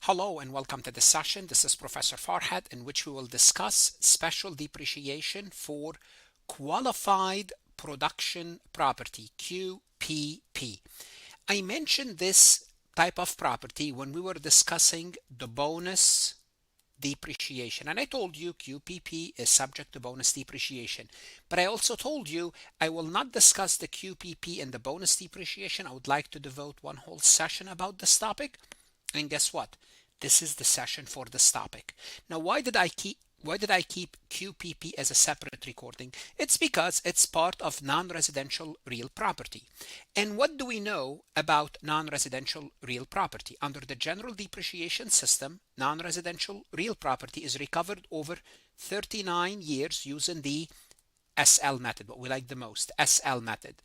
Hello and welcome to this session. This is Professor Farhat, in which we will discuss special depreciation for qualified production property, QPP. I mentioned this type of property when we were discussing the bonus depreciation, and I told you QPP is subject to bonus depreciation, but I also told you I will not discuss the QPP and the bonus depreciation. I would like to devote one whole session about this topic, and guess what? This is the session for this topic. Now, why did I keep QPP as a separate recording? It's because it's part of non-residential real property. And what do we know about non-residential real property? Under the general depreciation system, non-residential real property is recovered over 39 years using the SL method, what we like the most, SL method.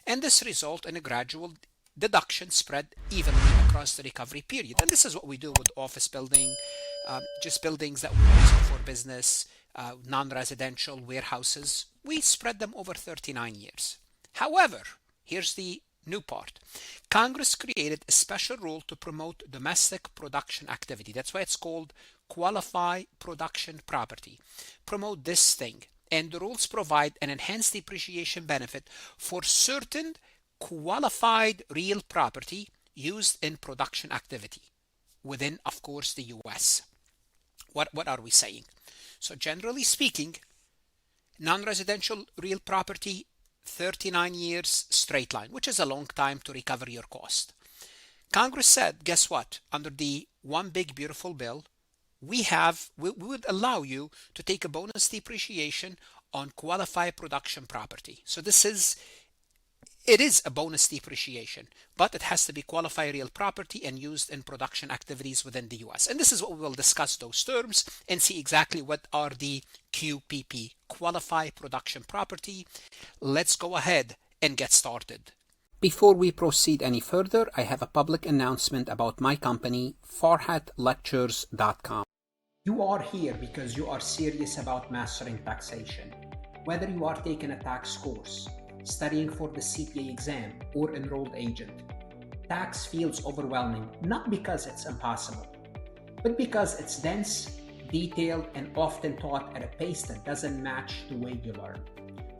And this results in a gradual deduction spread evenly across the recovery period. And this is what we do with office building, just buildings that we use for business, non-residential warehouses. We spread them over 39 years. However, here's the new part. Congress created a special rule to promote domestic production activity. That's why it's called qualified production property. Promote this thing. And the rules provide an enhanced depreciation benefit for certain qualified real property used in production activity within, of course, the US. What are we saying? So generally speaking, non-residential real property, 39 years straight line, which is a long time to recover your cost. Congress said, guess what? Under the One Big Beautiful Bill, we would allow you to take a bonus depreciation on qualified production property. So it is a bonus depreciation, but it has to be qualified real property and used in production activities within the US. And this is what we will discuss, those terms, and see exactly what are the QPP, qualified production property. Let's go ahead and get started. Before we proceed any further, I have a public announcement about my company, FarhatLectures.com. You are here because you are serious about mastering taxation. Whether you are taking a tax course, studying for the CPA exam, or enrolled agent, tax feels overwhelming, not because it's impossible, but because it's dense, detailed, and often taught at a pace that doesn't match the way you learn.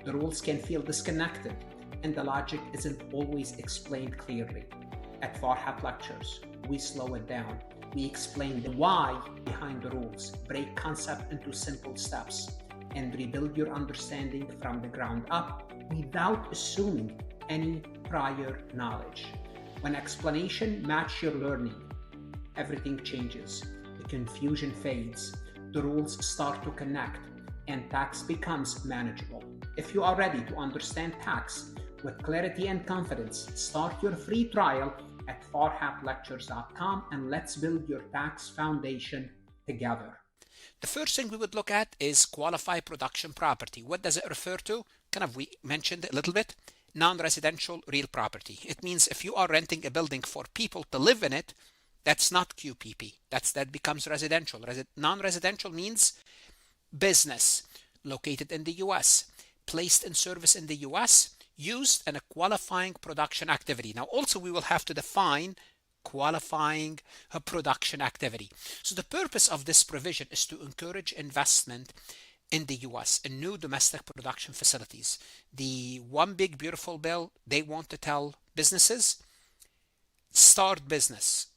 The rules can feel disconnected, and the logic isn't always explained clearly. At Farhat Lectures, we slow it down. We explain the why behind the rules, break concept into simple steps, and rebuild your understanding from the ground up without assuming any prior knowledge. When explanation matches your learning, everything changes. The confusion fades, the rules start to connect, and tax becomes manageable. If you are ready to understand tax with clarity and confidence, start your free trial at farhatlectures.com and let's build your tax foundation together. The first thing we would look at is qualified production property. What does it refer to? We mentioned it a little bit. Non-residential real property. It means if you are renting a building for people to live in it, that's not QPP. That becomes residential. Non-residential means business located in the US, placed in service in the US, used in a qualifying production activity. Now also we will have to define qualifying a production activity. So the purpose of this provision is to encourage investment in the US in new domestic production facilities. The One Big Beautiful Bill, they want to tell businesses, start business,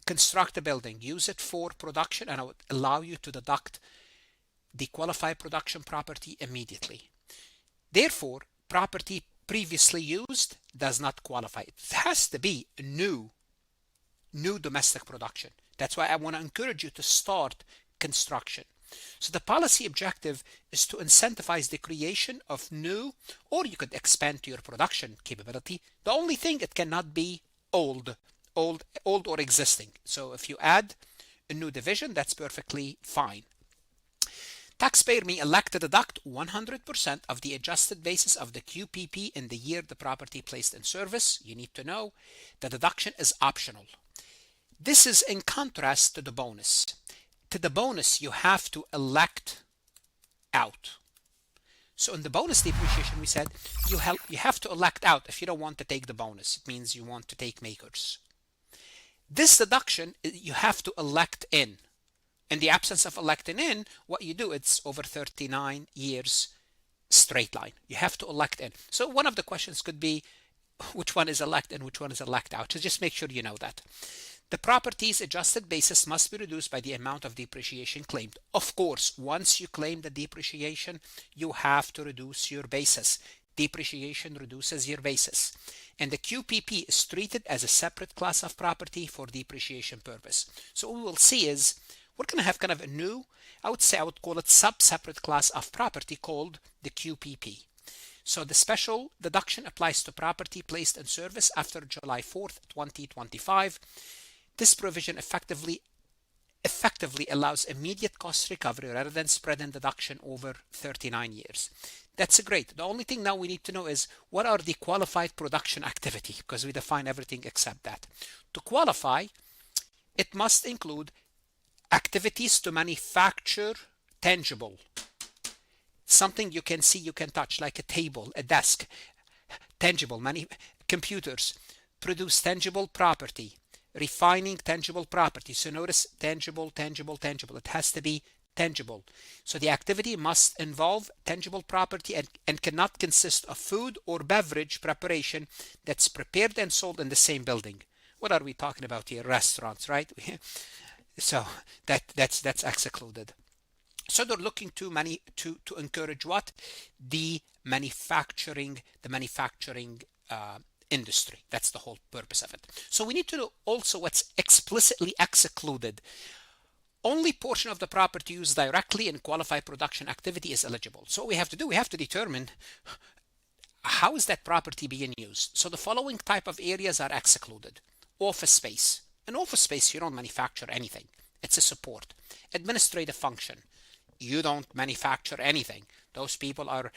construct a building, use it for production, and it would allow you to deduct the qualified production property immediately. Therefore, property previously used does not qualify. It has to be new domestic production. That's why I want to encourage you to start construction. So the policy objective is to incentivize the creation of new, or you could expand to your production capability. The only thing, it cannot be old or existing. So if you add a new division, that's perfectly fine. Taxpayer may elect to deduct 100% of the adjusted basis of the QPP in the year the property placed in service. You need to know the deduction is optional. This is in contrast to the bonus. To the bonus, you have to elect out. So in the bonus depreciation, we said you have to elect out if you don't want to take the bonus. It means you want to take MACRS. This deduction, you have to elect in. In the absence of electing in, what you do, it's over 39 years straight line. You have to elect in. So one of the questions could be, which one is elect and which one is elect out? So just make sure you know that. The property's adjusted basis must be reduced by the amount of depreciation claimed. Of course, once you claim the depreciation, you have to reduce your basis. Depreciation reduces your basis. And the QPP is treated as a separate class of property for depreciation purpose. So what we will see is we're going to have kind of a new, I would call it sub-separate class of property called the QPP. So the special deduction applies to property placed in service after July 4th, 2025. This provision effectively allows immediate cost recovery rather than spreading deduction over 39 years. That's great. The only thing now we need to know is what are the qualified production activity, because we define everything except that. To qualify, it must include activities to manufacture tangible, something you can see, you can touch, like a table, a desk, tangible, computers, produce tangible property, refining tangible property. So notice tangible, tangible, tangible. It has to be tangible. So the activity must involve tangible property and cannot consist of food or beverage preparation that's prepared and sold in the same building. What are we talking about here? Restaurants, right? So that's excluded. So they're looking to encourage what? The manufacturing industry. That's the whole purpose of it. So we need to know also what's explicitly excluded. Only portion of the property used directly in qualified production activity is eligible. So what we have to do, we have to determine how is that property being used. So the following type of areas are excluded. Office space. In office space, you don't manufacture anything. It's a support. Administrative function. You don't manufacture anything. Those people are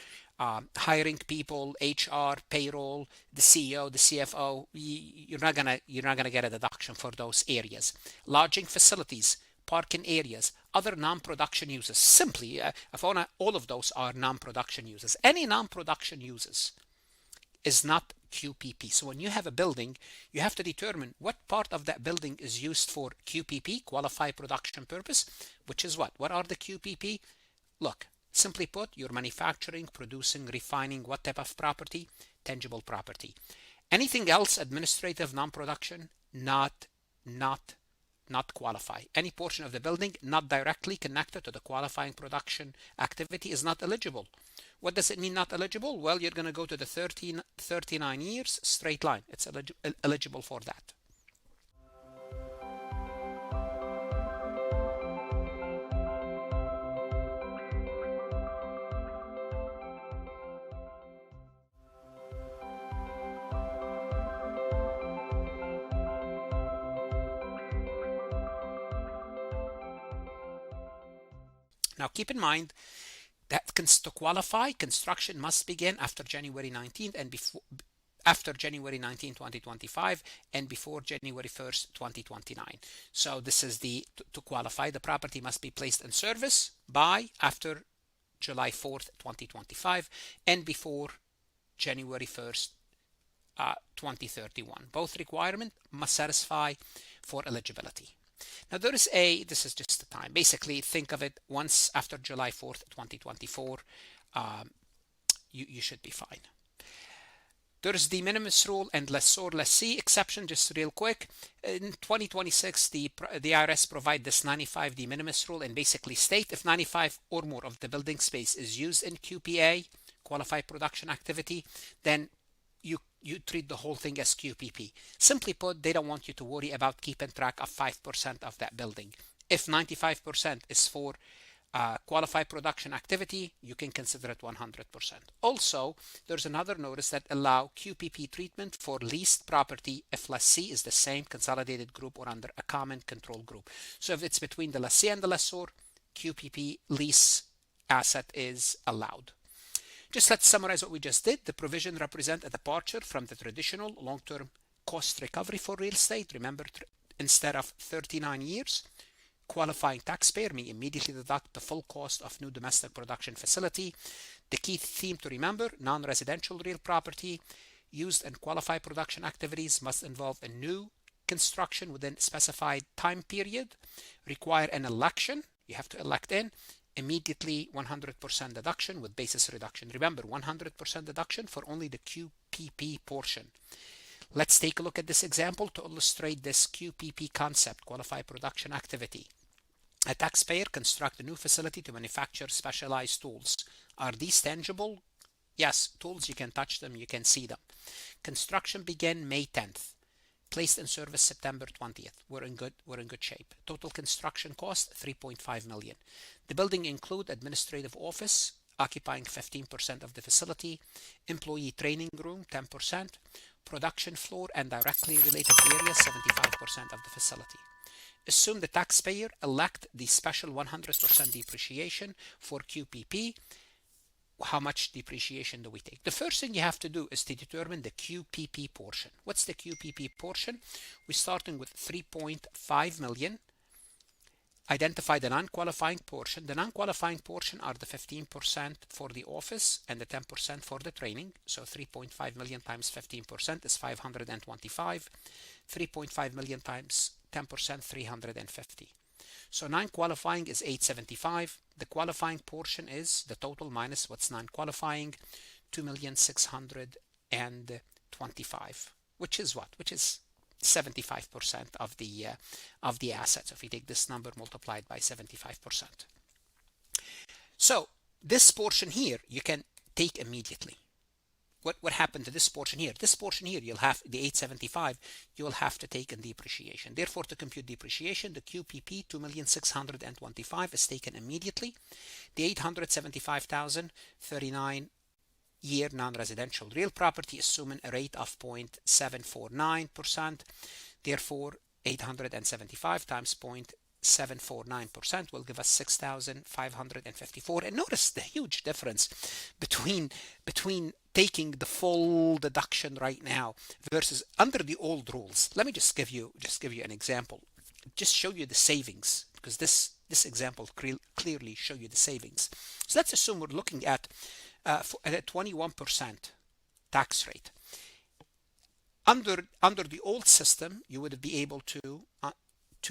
hiring people, HR, payroll, the CEO, the CFO. You're not gonna get a deduction for those areas. Lodging facilities, parking areas, other non-production uses. Simply, all of those are non-production uses. Any non-production uses is not QPP. So when you have a building, you have to determine what part of that building is used for QPP, qualified production purpose, which is what? What are the QPP? Look, simply put, you're manufacturing, producing, refining, what type of property? Tangible property. Anything else, administrative, non-production, not qualify. Any portion of the building not directly connected to the qualifying production activity is not eligible. What does it mean not eligible? Well, you're going to go to the 39 years straight line. It's eligible for that. Now keep in mind that to qualify, construction must begin after January 19th and after January 19, 2025 and before January 1st, 2029. So this is to qualify, the property must be placed in service by after July 4th, 2025 and before January 1st, 2031. Both requirements must satisfy for eligibility. Now this is just the time. Basically, think of it once after July 4th, 2024, you should be fine. There's the minimis rule and lessor-lessee exception, just real quick. In 2026, the IRS provide this 95 de minimis rule and basically state if 95 or more of the building space is used in QPA, qualified production activity, then you treat the whole thing as QPP. Simply put, they don't want you to worry about keeping track of 5% of that building. If 95% is for qualified production activity, you can consider it 100%. Also, there's another notice that allow QPP treatment for leased property if lessee is the same consolidated group or under a common control group. So if it's between the lessee and the lessor, QPP lease asset is allowed. Just let's summarize what we just did. The provision represents a departure from the traditional long-term cost recovery for real estate. Remember, instead of 39 years, qualifying taxpayer may immediately deduct the full cost of new domestic production facility. The key theme to remember, non-residential real property used in qualified production activities must involve a new construction within specified time period, require an election, you have to elect in, immediately 100% deduction with basis reduction. Remember, 100% deduction for only the QPP portion. Let's take a look at this example to illustrate this QPP concept, qualified production activity. A taxpayer construct a new facility to manufacture specialized tools. Are these tangible? Yes, tools, you can touch them, you can see them. Construction began May 10th. Placed in service September 20th. We're in good shape. Total construction cost $3.5 million. The building include administrative office occupying 15% of the facility, employee training room 10%, production floor and directly related areas 75% of the facility. Assume the taxpayer elect the special 100% depreciation for QPP. How much depreciation do we take? The first thing you have to do is to determine the QPP portion. What's the QPP portion? We're starting with 3.5 million. Identify the non-qualifying portion. The non-qualifying portion are the 15% for the office and the 10% for the training. So 3.5 million times 15% is 525. 3.5 million times 10%, 350. So non-qualifying is 875. The qualifying portion is the total minus what's non-qualifying, 2,625, which is what? Which is 75% of the assets. If we take this number multiplied by 75%. So this portion here you can take immediately. What happened to this portion here? This portion here, you'll have the 875, you will have to take in depreciation. Therefore, to compute depreciation, the QPP 2,625 is taken immediately. The 875,000, 39-year non-residential real property, assuming a rate of 0.749%. Therefore, 875 times 0.749% will give us 6,554. And notice the huge difference between taking the full deduction right now versus under the old rules. Let me just give you an example. Just show you the savings, because this example clearly show you the savings. So let's assume we're looking at a 21% tax rate. Under the old system, you would be able to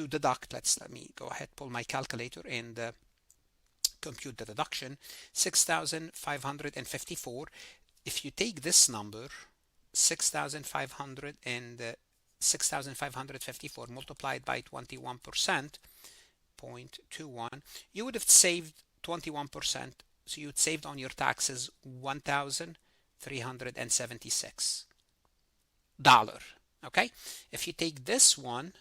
deduct. Let me go ahead, pull my calculator and compute the deduction. 6,554. If you take this number, 6,554 multiplied by 21%, 0.21, you would have saved 21%. So you'd saved on your taxes $1,376. Okay? If you take this one,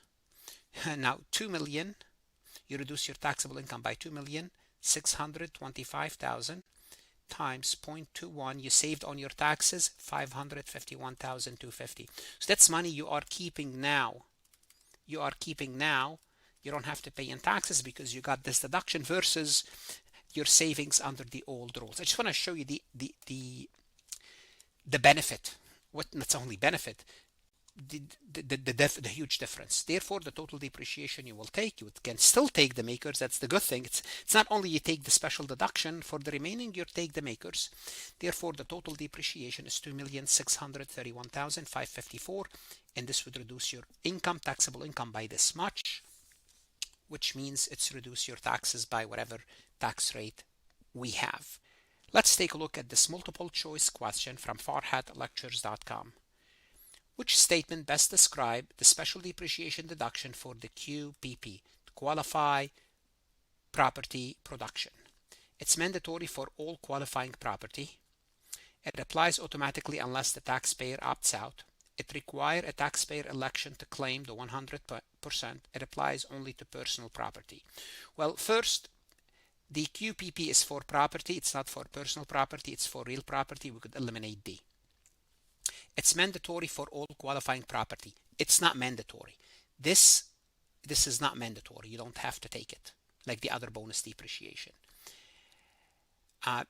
now 2 million, you reduce your taxable income by 2,625,000 times 0.21, you saved on your taxes 551,250. So that's money you are keeping now. You don't have to pay in taxes because you got this deduction versus your savings under the old rules. I just want to show you the benefit. Not only benefit, the huge difference. Therefore, the total depreciation you will take, you can still take the MACRS. That's the good thing. It's not only you take the special deduction for the remaining, you take the MACRS. Therefore, the total depreciation is 2,631,554, and this would reduce your income, taxable income, by this much, which means it's reduce your taxes by whatever tax rate we have. Let's take a look at this multiple choice question from farhatlectures.com. Which statement best describe the special depreciation deduction for the QPP, qualify property production? It's mandatory for all qualifying property. It applies automatically unless the taxpayer opts out. It requires a taxpayer election to claim the 100%. It applies only to personal property. Well, first, the QPP is for property. It's not for personal property. It's for real property. We could eliminate D. It's mandatory for all qualifying property. It's not mandatory. This is not mandatory. You don't have to take it, like the other bonus depreciation.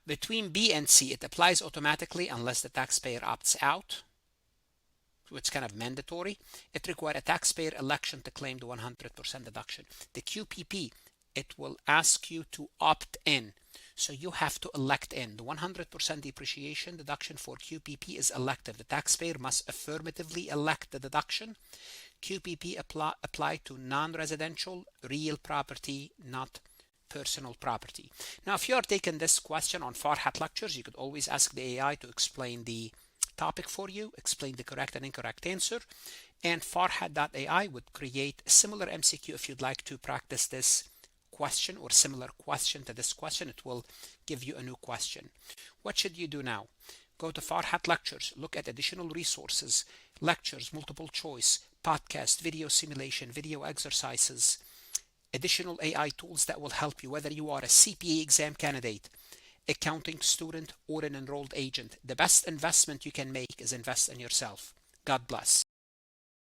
Between B and C, it applies automatically unless the taxpayer opts out, which is kind of mandatory. It requires a taxpayer election to claim the 100% deduction. The QPP it will ask you to opt in. So you have to elect in. The 100% depreciation deduction for QPP is elective. The taxpayer must affirmatively elect the deduction. QPP apply to non-residential real property, not personal property. Now, if you are taking this question on Farhat Lectures, you could always ask the AI to explain the topic for you, explain the correct and incorrect answer, and Farhat.ai would create a similar MCQ if you'd like to practice this question or similar question to this question. It will give you a new question. What should you do now? Go to Farhat Lectures, look at additional resources, lectures, multiple choice, podcast, video simulation, video exercises, additional AI tools that will help you whether you are a CPA exam candidate, accounting student, or an enrolled agent. The best investment you can make is invest in yourself. God bless.